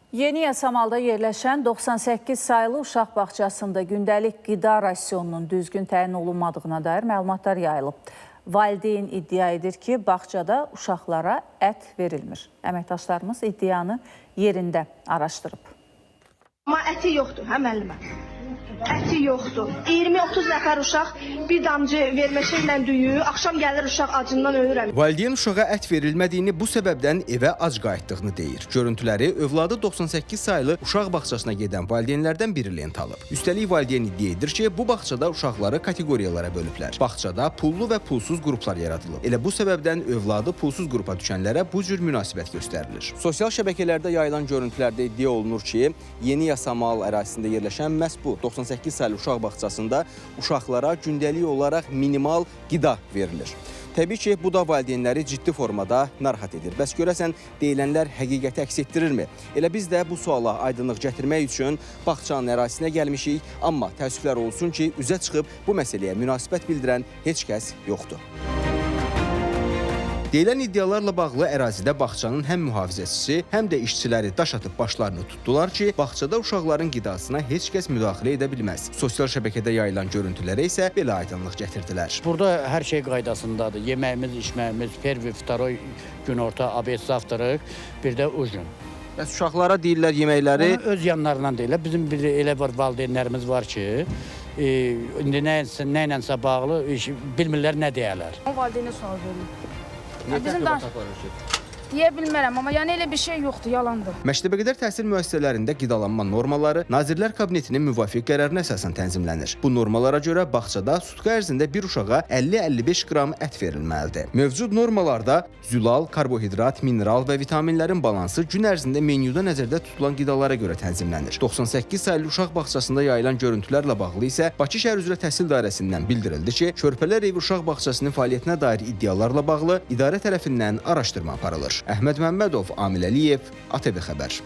Yeni Yasamalda yerləşən 98 saylı uşaq bağçasında gündəlik qida rasionunun düzgün təyin olunmadığına dair məlumatlar yayılıb. Valideyn iddia edir ki, bağçada uşaqlara ət verilmir. Əməkdaşlarımız iddianı yerində araşdırıb. Amma əti yoxdur, hə müəllimə? Əti yoxdur. 20-30 nəfər uşaq bir damcı verməşəklə düyür, axşam gəlir uşaq acından ölürəm. Valideyn uşağa ət verilmədiyini bu səbəbdən evə ac qayıtdığını deyir. Görüntüləri övladı 98 saylı uşaq bağçasına gedən valideynlərdən biri lent alıb. Üstəlik valideyn iddia edir ki, bu bağçada uşaqları kateqoriyalara bölüblər. Bağçada pullu və pulsuz qruplar yaradılıb. Elə bu səbəbdən övladı pulsuz qrupa düşənlərə bu cür münasibət göstərilir. Sosial şəbəkələrdə yayılan görüntülərdə iddia olunur ki, Yeni Yasamal ərazisində yerləşən məhz bu 98 saylı uşaq bağçasında uşaqlara gündəlik olaraq minimal qida verilir. Təbii ki, bu da valideynləri ciddi formada narahat edir. Bəs görəsən, deyilənlər həqiqəti əks etdirirmi? Elə biz də bu suala aydınlıq gətirmək üçün bağçanın ərazisinə gəlmişik, amma təəssüflər olsun ki, üzə çıxıb bu məsələyə münasibət bildirən heç kəs yoxdur. Deyilən iddialarla bağlı ərazidə bağçanın həm mühafizəçisi, həm də işçiləri daş atıb başlarını tutdular ki, bağçada uşaqların qidasına heç kəs müdaxilə edə bilməz. Sosial şəbəkədə yayılan görüntülərə isə belə aydınlıq gətirdilər. Burada hər şey qaydasındadır. Yeməyimiz, içməyimiz, pervi, vtaroy günorta, abed, zavtırıq, bir də ujin. Bəs uşaqlara deyirlər yeməkləri... Onu öz yanlarından deyirlər. Bizim bir elə var valideynlərimiz var ki, indi nəyləsə bağlı bilmirlər nə deyərlər. Valideynə sual verir. Bizim Deyə bilmərəm, amma yəni elə bir şey yoxdur, yalandır. Məktəbəqədər təhsil müəssisələrində qidalanma normaları Nazirlər Kabinetinin müvafiq qərarına əsasən tənzimlənir. Bu normalara görə bağçada sutka ərzində bir uşağa 50-55 qram ət verilməlidir. Mövcud normalarda zülal, karbohidrat, mineral və vitaminlərin balansı gün ərzində menyuda nəzərdə tutulan qidalara görə tənzimlənir. 98 saylı uşaq bağçasında yayılan görüntülərlə bağlı isə Bakı şəhər üzrə təhsil dairəsindən bildirildi ki, Körpələr evi uşaq bağçasının fəaliyyətinə dair iddialarla bağlı idarə tərəfindən araşdırma aparılır. Əhməd Məmmədov, Amil Əliyev, ATV Xəbər.